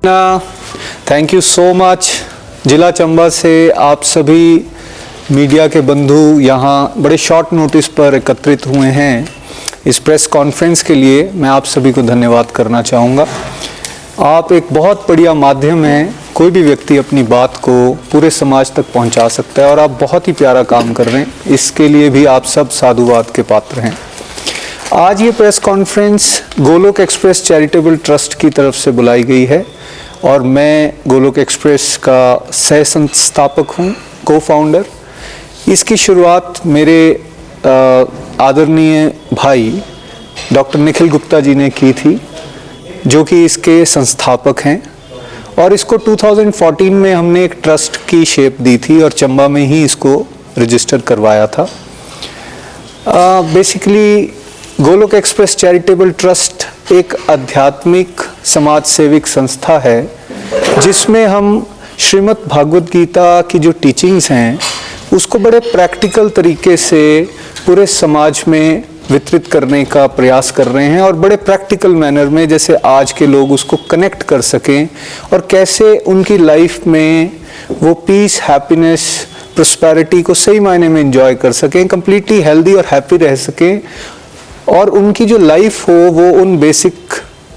Thank you so much. जिला चंबा से आप सभी मीडिया के बंधु यहाँ बड़े शॉर्ट नोटिस पर एकत्रित हुए हैं इस प्रेस कॉन्फ्रेंस के लिए। मैं आप सभी को धन्यवाद करना चाहूँगा। आप एक बहुत बढ़िया माध्यम है, कोई भी व्यक्ति अपनी बात को पूरे समाज तक पहुँचा सकता है और आप बहुत ही प्यारा काम कर रहे हैं, इसके लिए भी आप सब साधुवाद के पात्र हैं। आज ये press conference Golok express charitable trust की तरफ से बुलाई गई है और मैं गोलोक एक्सप्रेस का सह संस्थापक हूँ, को फाउंडर। इसकी शुरुआत मेरे आदरणीय भाई डॉक्टर निखिल गुप्ता जी ने की थी, जो कि इसके संस्थापक हैं, और इसको 2014 में हमने एक ट्रस्ट की शेप दी थी और चंबा में ही इसको रजिस्टर करवाया था। Basically Golok express charitable trust एक आध्यात्मिक समाज सेविक संस्था है जिसमें हम श्रीमद् भागवत गीता की जो टीचिंग्स हैं उसको बड़े प्रैक्टिकल तरीके से पूरे समाज में वितरित करने का प्रयास कर रहे हैं और बड़े प्रैक्टिकल मैनर में, जैसे आज के लोग उसको कनेक्ट कर सकें और कैसे उनकी लाइफ में वो पीस, हैप्पीनेस, प्रॉस्पेरिटी को सही मायने में एंजॉय कर सकें, कंप्लीटली हेल्दी और हैप्पी रह सकें और उनकी जो लाइफ हो वो उन बेसिक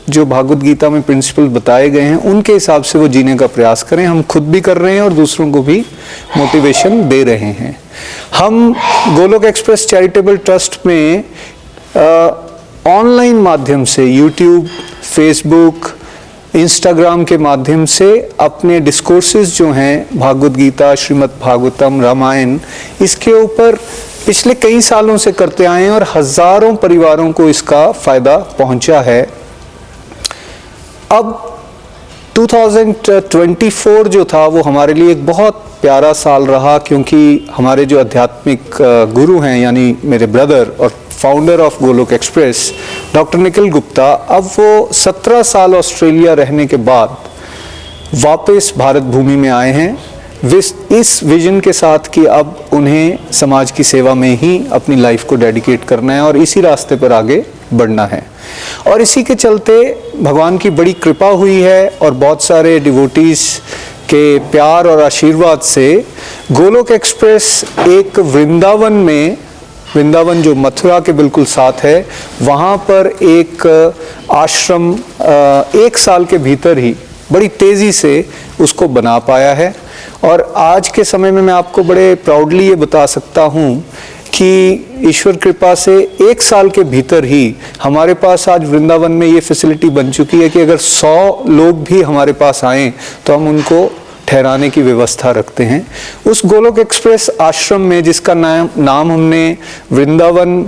जो भागवत गीता में प्रिंसिपल बताए गए हैं उनके हिसाब से वो जीने का प्रयास करें। हम खुद भी कर रहे हैं और दूसरों को भी मोटिवेशन दे रहे हैं। हम गोलोक एक्सप्रेस चैरिटेबल ट्रस्ट में ऑनलाइन माध्यम से यूट्यूब, फेसबुक, इंस्टाग्राम के माध्यम से अपने डिस्कोर्सेज जो हैं भागवत गीता, श्रीमद् भागवतम, रामायण, इसके ऊपर पिछले कई सालों से करते आए हैं और हजारों परिवारों को इसका फायदा पहुंचा है। अब 2024 जो था वो हमारे लिए एक बहुत प्यारा साल रहा, क्योंकि हमारे जो आध्यात्मिक गुरु हैं यानी मेरे ब्रदर और founder of Golok express doctor Nikhil Gupta, अब वो 17 साल ऑस्ट्रेलिया रहने के बाद वापस भारत भूमि में आए हैं इस विजन के साथ कि अब उन्हें समाज की सेवा में ही अपनी लाइफ को डेडिकेट करना है और इसी रास्ते पर आगे बढ़ना है। और इसी के चलते भगवान की बड़ी कृपा हुई है और बहुत सारे डिवोटीज के प्यार और आशीर्वाद से गोलोक एक्सप्रेस एक वृंदावन जो मथुरा के बिल्कुल साथ है, वहाँ पर एक आश्रम 1 साल के भीतर ही बड़ी तेज़ी से उसको बना पाया है। और आज के समय में मैं आपको बड़े प्राउडली ये बता सकता हूँ कि ईश्वर कृपा से 1 साल के भीतर ही हमारे पास आज वृंदावन में ये फैसिलिटी बन चुकी है कि अगर 100 लोग भी हमारे पास आएँ तो हम उनको ठहराने की व्यवस्था रखते हैं। उस गोलोक एक्सप्रेस आश्रम में, जिसका नाम हमने वृंदावन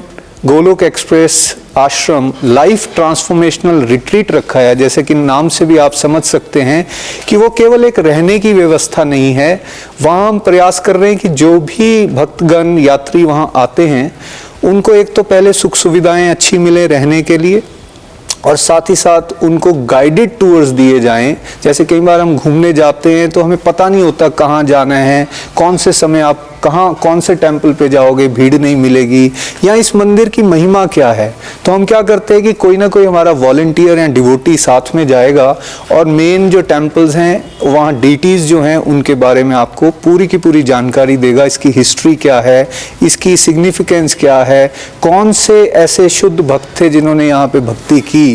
गोलोक एक्सप्रेस आश्रम लाइफ ट्रांसफॉर्मेशनल रिट्रीट रखा है, जैसे कि नाम से भी आप समझ सकते हैं कि वो केवल एक रहने की व्यवस्था नहीं है। वहाँ हम प्रयास कर रहे हैं कि जो भी भक्तगण, यात्री वहाँ आते हैं उनको एक तो पहले सुख सुविधाएं अच्छी मिले रहने के लिए और साथ ही साथ उनको गाइडेड टूर्स दिए जाएं। जैसे कई बार हम घूमने जाते हैं तो हमें पता नहीं होता कहाँ जाना है, कौन से समय आप कौन से टेम्पल पे जाओगे, भीड़ नहीं मिलेगी, या इस मंदिर की महिमा क्या है। तो हम क्या करते हैं कि कोई ना कोई हमारा वॉलंटियर या डिवोटी साथ में जाएगा और मेन जो टेम्पल्स हैं वहाँ डीटीज जो हैं उनके बारे में आपको पूरी की पूरी जानकारी देगा। इसकी हिस्ट्री क्या है, इसकी सिग्निफिकेंस क्या है, कौन से ऐसे शुद्ध भक्त थे जिन्होंने यहाँ पे भक्ति की।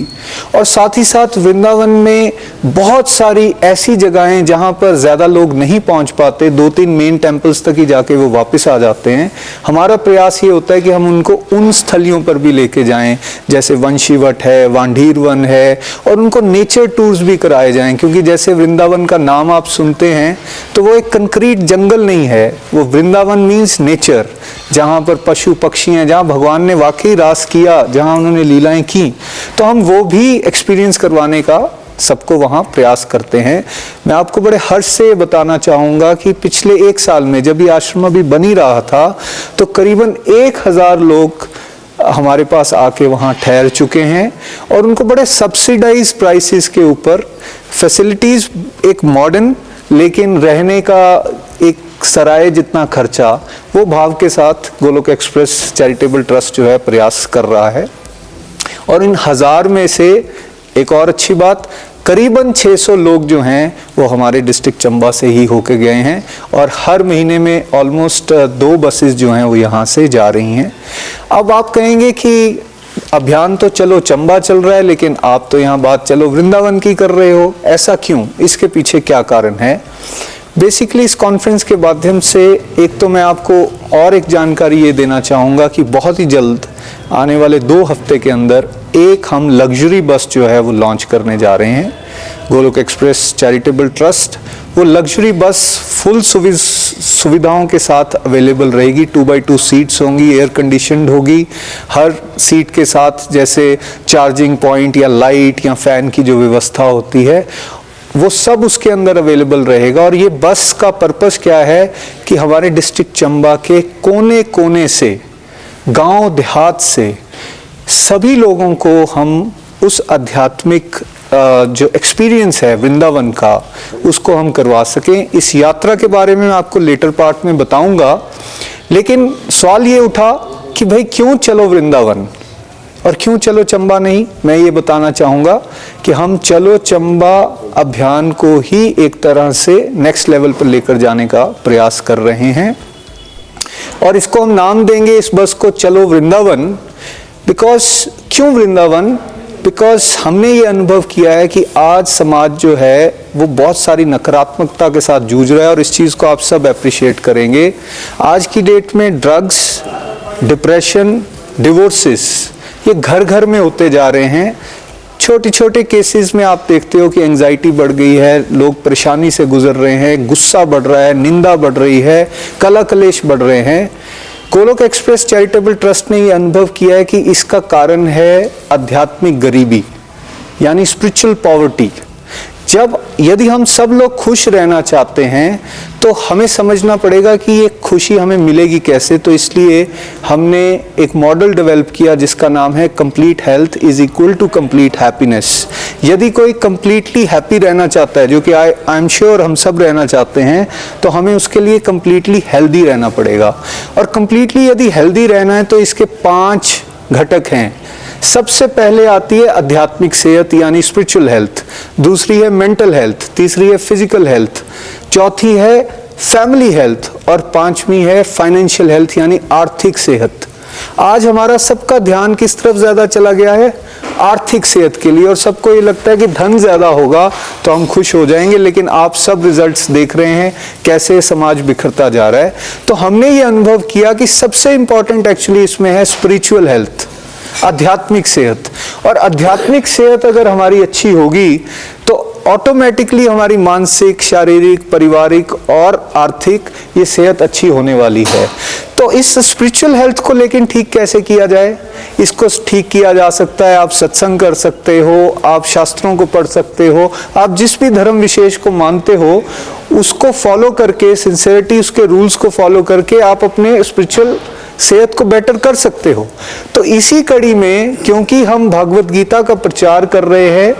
और साथ ही साथ वृंदावन में बहुत सारी ऐसी जगहें जहाँ पर ज़्यादा लोग नहीं पहुँच पाते, 2-3 मेन टेम्पल्स तक ही जाके वो वापस आ जाते हैं। हमारा प्रयास ये होता है कि हम उनको उन स्थलियों पर भी लेके जाएं, जैसे वंशीवट है, वांढीर वन है, और उनको नेचर टूर्स भी कराए जाएं, क्योंकि जैसे वृंदावन का नाम आप सुनते हैं तो वो एक कंक्रीट जंगल नहीं है, वो वृंदावन मीन्स नेचर, जहाँ पर पशु पक्षी हैं, जहाँ भगवान ने वाकई रास किया, जहाँ उन्होंने लीलाएं की, तो हम वो भी एक्सपीरियंस करवाने का सबको वहाँ प्रयास करते हैं। मैं आपको बड़े हर्ष से बताना चाहूँगा कि पिछले 1 साल में जब ये आश्रम अभी बन ही रहा था तो करीबन 1000 लोग हमारे पास आके वहाँ ठहर चुके हैं और उनको बड़े सब्सिडाइज प्राइसेस के ऊपर फैसिलिटीज़, एक मॉडर्न लेकिन रहने का एक सराय जितना खर्चा, वो भाव के साथ गोलोक एक्सप्रेस चैरिटेबल ट्रस्ट जो है प्रयास कर रहा है। और इन 1000 में से एक और अच्छी बात, करीबन 600 लोग जो हैं वो हमारे डिस्ट्रिक्ट चंबा से ही होके गए हैं और हर महीने में ऑलमोस्ट 2 बसेस जो हैं वो यहाँ से जा रही हैं। अब आप कहेंगे कि अभियान तो चलो चंबा चल रहा है, लेकिन आप तो यहाँ बात चलो वृंदावन की कर रहे हो, ऐसा क्यों? इसके पीछे क्या कारण है? बेसिकली इस कॉन्फ्रेंस के माध्यम से एक तो मैं आपको और एक जानकारी ये देना चाहूँगा कि बहुत ही जल्द आने वाले 2 हफ्ते के अंदर एक हम लग्जरी बस जो है वो लॉन्च करने जा रहे हैं, गोलोक एक्सप्रेस चैरिटेबल ट्रस्ट। वो लग्जरी बस फुल सुविधाओं के साथ अवेलेबल रहेगी। 2x2 सीट्स होंगी, एयर कंडीशनड होगी, हर सीट के साथ जैसे चार्जिंग पॉइंट या लाइट या फैन की जो व्यवस्था होती है वो सब उसके अंदर अवेलेबल रहेगा। और ये बस का पर्पस क्या है कि हमारे डिस्ट्रिक्ट चंबा के कोने कोने से, गांव देहात से सभी लोगों को हम उस आध्यात्मिक जो एक्सपीरियंस है वृंदावन का उसको हम करवा सकें। इस यात्रा के बारे में मैं आपको लेटर पार्ट में बताऊंगा, लेकिन सवाल ये उठा कि भाई क्यों चलो वृंदावन और क्यों चलो चंबा नहीं? मैं ये बताना चाहूँगा कि हम चलो चंबा अभियान को ही एक तरह से नेक्स्ट लेवल पर लेकर जाने का प्रयास कर रहे हैं और इसको हम नाम देंगे इस बस को चलो वृंदावन। बिकॉज क्यों वृंदावन? बिकॉज हमने ये अनुभव किया है कि आज समाज जो है वो बहुत सारी नकारात्मकता के साथ जूझ रहा है और इस चीज़ को आप सब अप्रिशिएट करेंगे। आज की डेट में ड्रग्स, डिप्रेशन, डिवोर्सेस ये घर घर में होते जा रहे हैं। छोटे छोटे केसेस में आप देखते हो कि एंजाइटी बढ़ गई है, लोग परेशानी से गुजर रहे हैं, गुस्सा बढ़ रहा है, निंदा बढ़ रही है, कला कलेश बढ़ रहे हैं। गोलोक एक्सप्रेस चैरिटेबल ट्रस्ट ने ये अनुभव किया है कि इसका कारण है आध्यात्मिक गरीबी, यानी स्पिरिचुअल पॉवर्टी। यदि हम सब लोग खुश रहना चाहते हैं तो हमें समझना पड़ेगा कि ये खुशी हमें मिलेगी कैसे। तो इसलिए हमने एक मॉडल डेवलप किया जिसका नाम है complete health is equal to complete happiness. यदि कोई कंप्लीटली हैप्पी रहना चाहता है, जो कि आई एम श्योर हम सब रहना चाहते हैं, तो हमें उसके लिए कंप्लीटली हेल्दी रहना पड़ेगा। और कंप्लीटली यदि हेल्दी रहना है तो इसके 5 घटक हैं। सबसे पहले आती है आध्यात्मिक सेहत यानी स्पिरिचुअल हेल्थ, दूसरी है मेंटल हेल्थ, तीसरी है फिजिकल हेल्थ, चौथी है फैमिली हेल्थ और 5वीं है फाइनेंशियल हेल्थ यानी आर्थिक सेहत। आज हमारा सबका ध्यान किस तरफ ज्यादा चला गया है? आर्थिक सेहत के लिए। और सबको ये लगता है कि धन ज्यादा होगा तो हम खुश हो जाएंगे, लेकिन आप सब रिजल्ट्स देख रहे हैं कैसे समाज बिखरता जा रहा है। तो हमने ये अनुभव किया कि सबसे इंपॉर्टेंट एक्चुअली इसमें है स्पिरिचुअल हेल्थ, आध्यात्मिक सेहत। और आध्यात्मिक सेहत अगर हमारी अच्छी होगी तो ऑटोमेटिकली हमारी मानसिक, शारीरिक, पारिवारिक और आर्थिक ये सेहत अच्छी होने वाली है। तो इस स्पिरिचुअल हेल्थ को लेकिन ठीक कैसे किया जाए? इसको ठीक किया जा सकता है, आप सत्संग कर सकते हो, आप शास्त्रों को पढ़ सकते हो, आप जिस भी धर्म विशेष को मानते हो उसको फॉलो करके, सिंसियरिटी उसके रूल्स को फॉलो करके आप अपने स्पिरिचुअल सेहत को बेटर कर सकते हो। तो इसी कड़ी में, क्योंकि हम भगवत गीता का प्रचार कर रहे हैं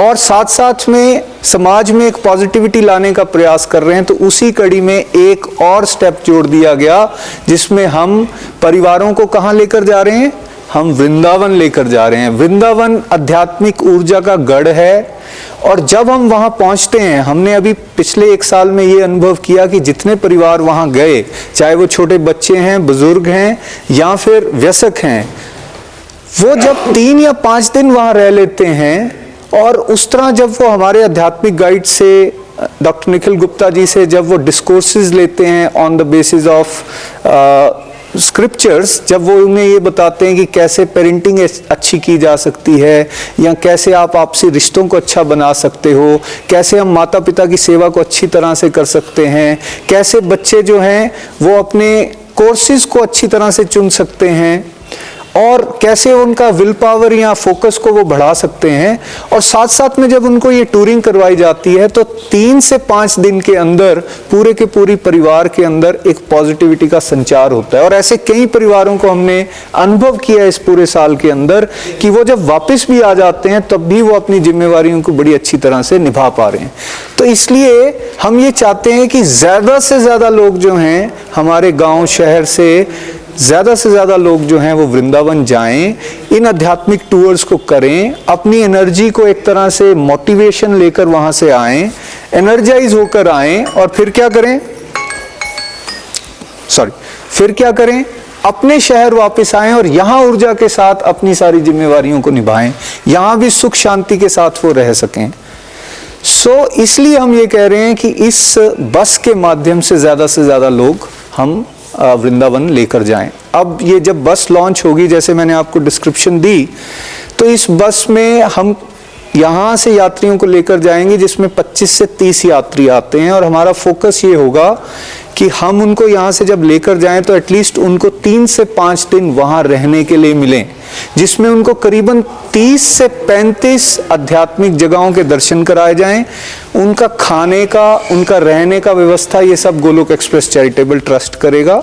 और साथ साथ में समाज में एक पॉजिटिविटी लाने का प्रयास कर रहे हैं, तो उसी कड़ी में एक और स्टेप जोड़ दिया गया जिसमें हम परिवारों को कहाँ लेकर जा रहे हैं? हम वृंदावन लेकर जा रहे हैं। वृंदावन आध्यात्मिक ऊर्जा का गढ़ है और जब हम वहां पहुंचते हैं, हमने अभी पिछले 1 साल में ये अनुभव किया कि जितने परिवार वहां गए, चाहे वो छोटे बच्चे हैं, बुजुर्ग हैं या फिर वयस्क हैं, वो जब 3 या 5 दिन वहां रह लेते हैं और उस तरह जब वो हमारे आध्यात्मिक गाइड से, डॉक्टर निखिल गुप्ता जी से जब वो डिस्कोर्सेज लेते हैं on the basis of scriptures, जब वो उन्हें ये बताते हैं कि कैसे पेरेंटिंग अच्छी की जा सकती है या कैसे आप आपसी रिश्तों को अच्छा बना सकते हो, कैसे हम माता पिता की सेवा को अच्छी तरह से कर सकते हैं, कैसे बच्चे जो हैं वो अपने कोर्सेज को अच्छी तरह से चुन सकते हैं और कैसे उनका विल पावर या फोकस को वो बढ़ा सकते हैं। और साथ साथ में जब उनको ये टूरिंग करवाई जाती है तो 3 से 5 दिन के अंदर पूरे के पूरी परिवार के अंदर एक पॉजिटिविटी का संचार होता है। और ऐसे कई परिवारों को हमने अनुभव किया इस पूरे साल के अंदर कि वो जब वापस भी आ जाते हैं तब भी वो अपनी जिम्मेवारियों को बड़ी अच्छी तरह से निभा पा रहे हैं। तो इसलिए हम ये चाहते हैं कि ज़्यादा से ज़्यादा लोग जो हैं हमारे गाँव शहर से ज़्यादा से ज़्यादा लोग जो हैं वो वृंदावन जाएं, इन आध्यात्मिक टूर्स को करें, अपनी एनर्जी को एक तरह से मोटिवेशन लेकर वहाँ से आएं, एनर्जाइज होकर आएं, और फिर क्या करें, फिर क्या करें, अपने शहर वापस आएं और यहाँ ऊर्जा के साथ अपनी सारी जिम्मेवारियों को निभाएं, यहाँ भी सुख शांति के साथ वो रह सकें। इसलिए हम ये कह रहे हैं कि इस बस के माध्यम से ज़्यादा लोग हम वृंदावन लेकर जाएं। अब ये जब बस लॉन्च होगी, जैसे मैंने आपको डिस्क्रिप्शन दी, तो इस बस में हम यहाँ से यात्रियों को लेकर जाएंगे जिसमें 25 से 30 यात्री आते हैं, और हमारा फोकस ये होगा कि हम उनको यहाँ से जब लेकर जाएं तो एटलीस्ट उनको 3 से 5 दिन वहाँ रहने के लिए मिलें, जिसमें उनको करीबन 30 से 35 आध्यात्मिक जगहों के दर्शन कराए जाएं। उनका खाने का, उनका रहने का व्यवस्था ये सब गोलोक एक्सप्रेस चैरिटेबल ट्रस्ट करेगा।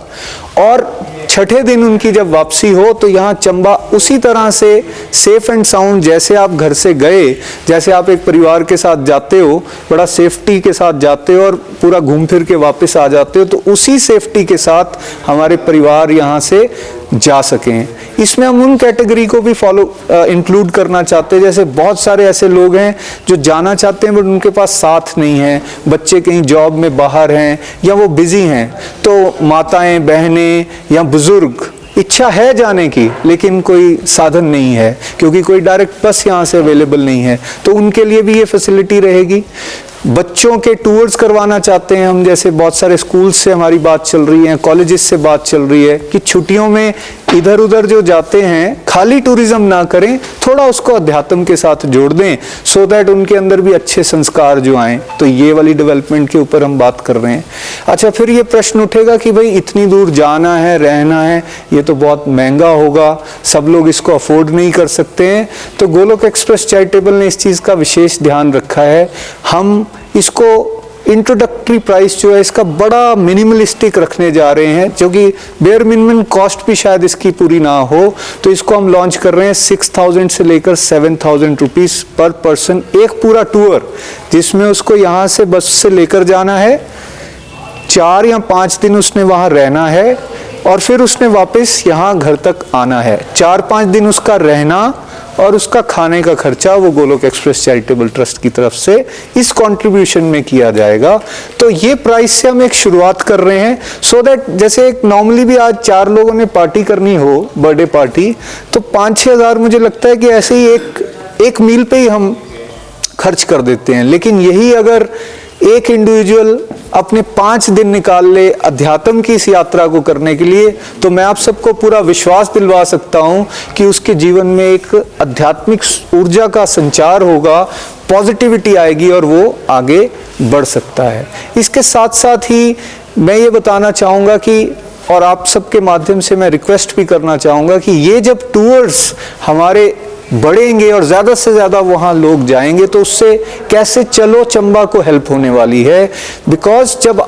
और छठे दिन उनकी जब वापसी हो तो यहाँ चंबा उसी तरह से सेफ एंड साउंड, जैसे आप घर से गए, जैसे आप एक परिवार के साथ जाते हो, बड़ा सेफ्टी के साथ जाते हो और पूरा घूम फिर के वापस आ जाते हो, तो उसी सेफ्टी के साथ हमारे परिवार यहाँ से जा सकें। इसमें हम उन कैटेगरी को भी इंक्लूड करना चाहते हैं, जैसे बहुत सारे ऐसे लोग हैं जो जाना चाहते हैं बट उनके पास साथ नहीं है, बच्चे कहीं जॉब में बाहर हैं या वो बिजी हैं, तो माताएं, बहनें या बुजुर्ग, इच्छा है जाने की लेकिन कोई साधन नहीं है क्योंकि कोई डायरेक्ट बस यहाँ से अवेलेबल नहीं है, तो उनके लिए भी ये फैसिलिटी रहेगी। बच्चों के टूर्स करवाना चाहते हैं हम, जैसे बहुत सारे स्कूल से हमारी बात चल रही है, कॉलेजेस से बात चल रही है कि छुट्टियों में इधर उधर जो जाते हैं खाली टूरिज्म ना करें, थोड़ा उसको अध्यात्म के साथ जोड़ दें, सो दैट उनके अंदर भी अच्छे संस्कार जो आएँ। तो ये वाली डेवलपमेंट के ऊपर हम बात कर रहे हैं। अच्छा, फिर ये प्रश्न उठेगा कि भाई इतनी दूर जाना है, रहना है, ये तो बहुत महंगा होगा, सब लोग इसको अफोर्ड नहीं कर सकते हैं। तो गोलोक एक्सप्रेस चैरिटेबल ने इस चीज़ का विशेष ध्यान रखा है। हम इसको इंट्रोडक्टरी प्राइस जो है इसका बड़ा मिनिमलिस्टिक रखने जा रहे हैं, जो कि बेयर मिनिमम कॉस्ट भी शायद इसकी पूरी ना हो, तो इसको हम लॉन्च कर रहे हैं 6000 से लेकर 7000 रुपीज़ पर पर्सन, एक पूरा टूर जिसमें उसको यहाँ से बस से लेकर जाना है, 4 या 5 दिन उसने वहाँ रहना है और फिर उसने वापस यहाँ घर तक आना है। 4-5 दिन उसका रहना और उसका खाने का खर्चा वो गोलोक एक्सप्रेस चैरिटेबल ट्रस्ट की तरफ से इस कंट्रीब्यूशन में किया जाएगा। तो ये प्राइस से हम एक शुरुआत कर रहे हैं, सो दैट जैसे एक नॉर्मली भी आज 4 लोगों ने पार्टी करनी हो, बर्थडे पार्टी, तो 5-6 हज़ार मुझे लगता है कि ऐसे ही एक मील पे ही हम खर्च कर देते हैं। लेकिन यही अगर एक इंडिविजुअल अपने 5 दिन निकाल ले अध्यात्म की इस यात्रा को करने के लिए, तो मैं आप सबको पूरा विश्वास दिलवा सकता हूं कि उसके जीवन में एक आध्यात्मिक ऊर्जा का संचार होगा, पॉजिटिविटी आएगी और वो आगे बढ़ सकता है। इसके साथ साथ ही मैं ये बताना चाहूँगा कि, और आप सबके माध्यम से मैं रिक्वेस्ट भी करना चाहूँगा कि ये जब टूर्स हमारे बढ़ेंगे और ज़्यादा से ज़्यादा वहाँ लोग जाएंगे तो उससे कैसे चलो चंबा को हेल्प होने वाली है। बिकॉज जब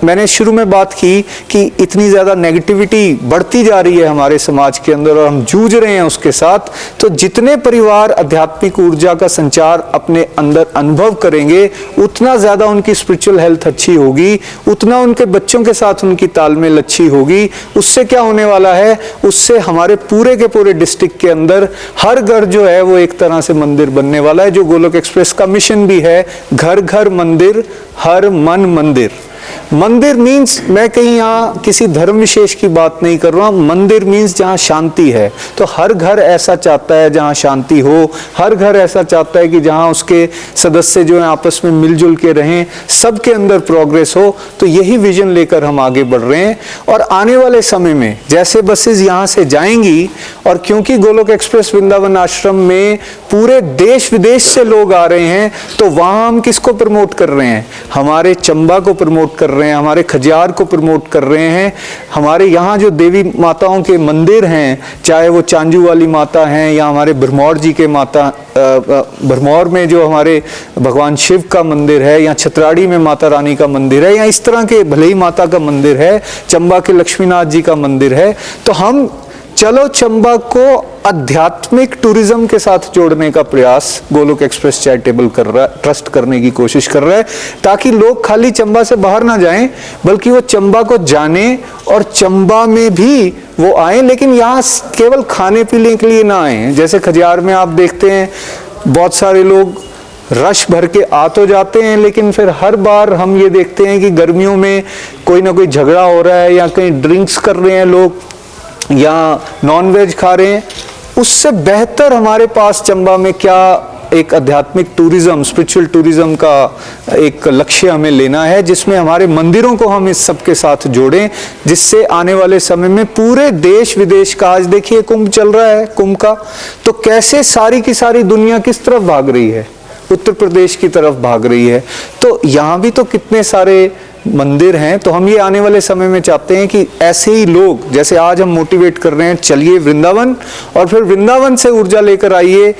मैंने शुरू में बात की कि इतनी ज़्यादा नेगेटिविटी बढ़ती जा रही है हमारे समाज के अंदर और हम जूझ रहे हैं उसके साथ, तो जितने परिवार आध्यात्मिक ऊर्जा का संचार अपने अंदर अनुभव करेंगे उतना ज़्यादा उनकी स्पिरिचुअल हेल्थ अच्छी होगी, उतना उनके बच्चों के साथ उनकी तालमेल अच्छी होगी। उससे क्या होने वाला है, उससे हमारे पूरे के पूरे डिस्ट्रिक्ट के अंदर हर घर जो है वो एक तरह से मंदिर बनने वाला है, जो गोलोक एक्सप्रेस का मिशन भी है, घर घर मंदिर, हर मन मंदिर। मंदिर मीन्स मैं कहीं यहाँ किसी धर्म विशेष की बात नहीं कर रहा हूँ, मंदिर मीन्स जहाँ शांति है। तो हर घर ऐसा चाहता है जहाँ शांति हो, हर घर ऐसा चाहता है कि जहाँ उसके सदस्य जो है आपस में मिलजुल के रहें, सबके अंदर प्रोग्रेस हो। तो यही विजन लेकर हम आगे बढ़ रहे हैं। और आने वाले समय में जैसे बसेस यहाँ से जाएंगी, और क्योंकि गोलोक एक्सप्रेस वृंदावन आश्रम में पूरे देश विदेश से लोग आ रहे हैं, तो वहाँ हम किसको प्रमोट कर रहे हैं, हमारे चंबा को प्रमोट कर रहे हैं, हमारे खजियार को प्रमोट कर रहे हैं। हमारे यहाँ जो देवी माताओं के मंदिर हैं, चाहे वो चांजू वाली माता हैं या हमारे भरमौर जी के माता, भरमौर में जो हमारे भगवान शिव का मंदिर है, या छतराड़ी में माता रानी का मंदिर है, या इस तरह के भले ही माता का मंदिर है, चंबा के लक्ष्मीनाथ जी का मंदिर है, तो हम चलो चंबा को आध्यात्मिक टूरिज्म के साथ जोड़ने का प्रयास गोलोक एक्सप्रेस चैरिटेबल ट्रस्ट करने की कोशिश कर रहा है, ताकि लोग खाली चंबा से बाहर ना जाएं, बल्कि वो चंबा को जाने और चंबा में भी वो आए, लेकिन यहाँ केवल खाने पीने के लिए ना आए। जैसे खजियार में आप देखते हैं बहुत सारे लोग रश भर के आ तो जाते हैं, लेकिन फिर हर बार हम ये देखते हैं कि गर्मियों में कोई ना कोई झगड़ा हो रहा है या कहीं ड्रिंक्स कर रहे हैं लोग या नॉनवेज खा रहे हैं। उससे बेहतर हमारे पास चंबा में क्या एक आध्यात्मिक टूरिज्म, स्पिरिचुअल टूरिज्म का एक लक्ष्य हमें लेना है, जिसमें हमारे मंदिरों को हम इस सब के साथ जोड़ें, जिससे आने वाले समय में पूरे देश विदेश का, आज देखिए कुंभ चल रहा है, कुंभ का तो कैसे सारी की सारी दुनिया किस तरफ भाग रही है, उत्तर प्रदेश की तरफ भाग रही है। तो यहाँ भी तो कितने सारे मंदिर हैं। तो हम ये आने वाले समय में चाहते हैं कि ऐसे ही लोग, जैसे आज हम मोटिवेट कर रहे हैं, चलिए वृंदावन, और फिर वृंदावन से ऊर्जा लेकर आइए,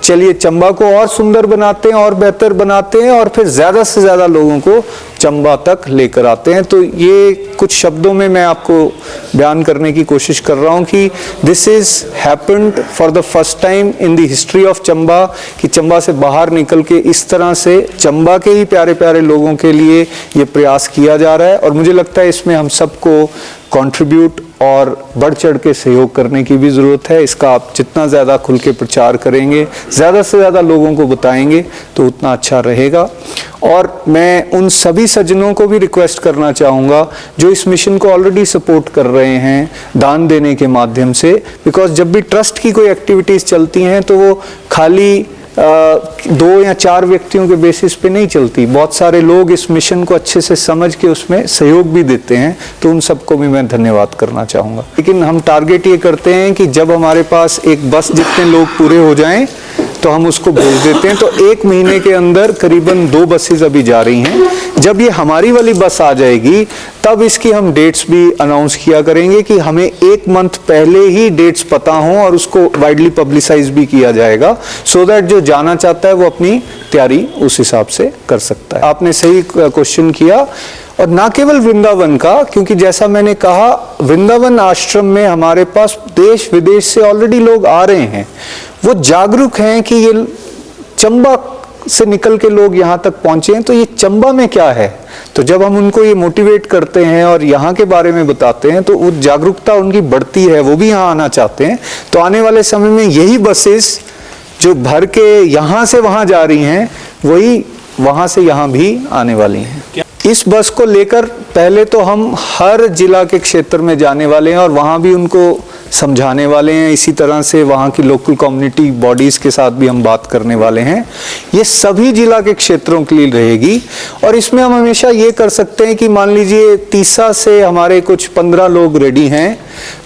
चलिए चंबा को और सुंदर बनाते हैं और बेहतर बनाते हैं, और फिर ज्यादा से ज्यादा लोगों को चंबा तक लेकर आते हैं। तो ये कुछ शब्दों में मैं आपको बयान करने की कोशिश कर रहा हूं कि this is happened for the first time in the history of Chamba, कि चंबा से बाहर निकल के इस तरह से चंबा के ही प्यारे प्यारे लोगों के लिए ये प्रयास किया जा रहा है। और मुझे लगता है इसमें हम सबको कंट्रीब्यूट और बढ़ चढ़ के सहयोग करने की भी ज़रूरत है। इसका आप जितना ज़्यादा खुल के प्रचार करेंगे, ज़्यादा से ज़्यादा लोगों को बताएंगे, तो उतना अच्छा रहेगा। और मैं उन सभी सज्जनों को भी रिक्वेस्ट करना चाहूँगा जो इस मिशन को ऑलरेडी सपोर्ट कर रहे हैं दान देने के माध्यम से, बिकॉज जब भी ट्रस्ट की कोई एक्टिविटीज़ चलती हैं तो वो खाली 2 या 4 व्यक्तियों के बेसिस पे नहीं चलती। बहुत सारे लोग इस मिशन को अच्छे से समझ के उसमें सहयोग भी देते हैं, तो उन सबको भी मैं धन्यवाद करना चाहूँगा। लेकिन हम टारगेट ये करते हैं कि जब हमारे पास एक बस जितने लोग पूरे हो जाएं तो हम उसको भेज देते हैं। तो 1 महीने के अंदर करीबन 2 बसेस अभी जा रही हैं। जब ये हमारी वाली बस आ जाएगी तब इसकी हम डेट्स भी अनाउंस किया करेंगे, कि हमें 1 मंथ पहले ही डेट्स पता हों और उसको वाइडली पब्लिसाइज भी किया जाएगा, सो दैट जो जाना चाहता है वो अपनी तैयारी उस हिसाब से कर सकता है। आपने सही क्वेश्चन किया, और ना केवल वृंदावन का, क्योंकि जैसा मैंने कहा वृंदावन आश्रम में हमारे पास देश विदेश से ऑलरेडी लोग आ रहे हैं, वो जागरूक हैं कि ये चंबा से निकल के लोग यहाँ तक पहुंचे हैं, तो ये चंबा में क्या है। तो जब हम उनको ये मोटिवेट करते हैं और यहाँ के बारे में बताते हैं तो वो जागरूकता उनकी बढ़ती है, वो भी यहाँ आना चाहते हैं। तो आने वाले समय में यही बसेस जो भर के यहाँ से वहाँ जा रही हैं, वही वहाँ से यहाँ भी आने वाली हैं। इस बस को लेकर पहले तो हम हर जिला के क्षेत्र में जाने वाले हैं और वहाँ भी उनको समझाने वाले हैं। इसी तरह से वहाँ की लोकल कम्युनिटी बॉडीज़ के साथ भी हम बात करने वाले हैं। ये सभी जिला के क्षेत्रों के लिए रहेगी, और इसमें हम हमेशा ये कर सकते हैं कि मान लीजिए तीसा से हमारे कुछ 15 लोग रेडी हैं,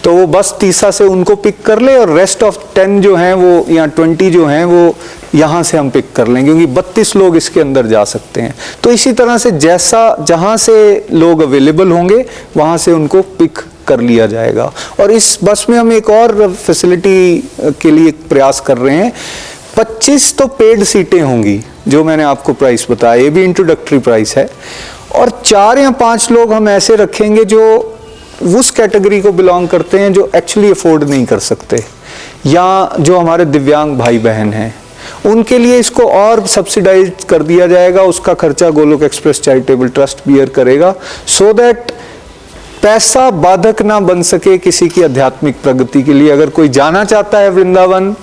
तो वो बस तीसा से उनको पिक कर ले, और रेस्ट ऑफ 10 जो हैं वो या 20 जो हैं वो यहाँ से हम पिक कर लेंगे, क्योंकि 32 लोग इसके अंदर जा सकते हैं। तो इसी तरह से जैसा जहाँ से लोग अवेलेबल होंगे वहाँ से उनको पिक कर लिया जाएगा। और इस बस में हम एक और फैसिलिटी के लिए प्रयास कर रहे हैं। 25 तो पेड सीटें होंगी, जो मैंने आपको प्राइस बताया, ये भी इंट्रोडक्टरी प्राइस है। और 4 या 5 लोग हम ऐसे रखेंगे जो उस कैटेगरी को बिलोंग करते हैं जो एक्चुअली अफोर्ड नहीं कर सकते, या जो हमारे दिव्यांग भाई बहन हैं, उनके लिए इसको और सब्सिडाइज कर दिया जाएगा। उसका खर्चा Golok express charitable trust bear करेगा, सो दैट पैसा बाधक ना बन सके किसी की आध्यात्मिक प्रगति के लिए। अगर कोई जाना चाहता है वृंदावन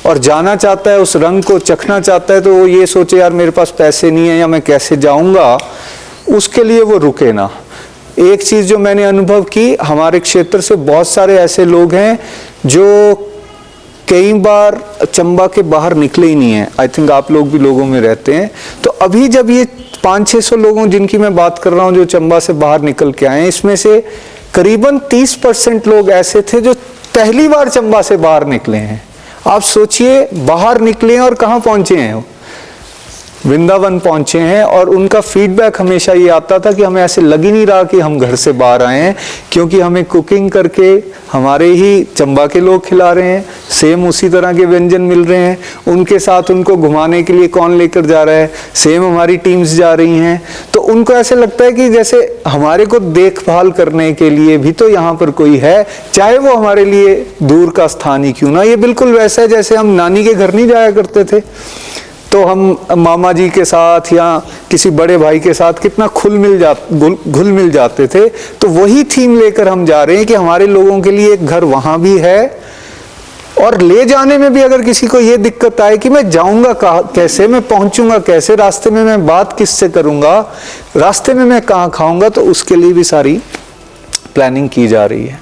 और जाना चाहता है, उस रंग को चखना चाहता है, तो वो ये सोचे यार मेरे पास पैसे नहीं है या मैं कैसे जाऊंगा, उसके लिए वो रुके ना। एक चीज जो मैंने अनुभव की, हमारे क्षेत्र से बहुत सारे ऐसे लोग हैं जो कई बार चंबा के बाहर निकले ही नहीं है। आई थिंक आप लोग भी लोगों में रहते हैं। तो अभी जब ये 500-600 लोगों जिनकी मैं बात कर रहा हूँ जो चंबा से बाहर निकल के आए हैं, इसमें से करीबन 30% लोग ऐसे थे जो पहली बार चंबा से बाहर निकले हैं। आप सोचिए, बाहर निकले हैं और कहाँ पहुंचे हैं, वृंदावन पहुंचे हैं। और उनका फीडबैक हमेशा ये आता था कि हमें ऐसे लग ही नहीं रहा कि हम घर से बाहर आए हैं, क्योंकि हमें कुकिंग करके हमारे ही चंबा के लोग खिला रहे हैं, सेम उसी तरह के व्यंजन मिल रहे हैं। उनके साथ उनको घुमाने के लिए कौन लेकर जा रहा है, सेम हमारी टीम्स जा रही हैं। तो उनको ऐसे लगता है कि जैसे हमारे को देखभाल करने के लिए भी तो यहाँ पर कोई है, चाहे वो हमारे लिए दूर का स्थान ही क्यों ना। ये बिल्कुल वैसा है जैसे हम नानी के घर नहीं जाया करते थे, तो हम मामा जी के साथ या किसी बड़े भाई के साथ कितना घुल मिल जाते थे। तो वही थीम लेकर हम जा रहे हैं कि हमारे लोगों के लिए एक घर वहाँ भी है, और ले जाने में भी अगर किसी को ये दिक्कत आए कि मैं जाऊंगा कहाँ, कैसे मैं पहुंचूंगा, कैसे रास्ते में मैं बात किससे करूंगा, रास्ते में मैं कहाँ खाऊंगा, तो उसके लिए भी सारी प्लानिंग की जा रही है।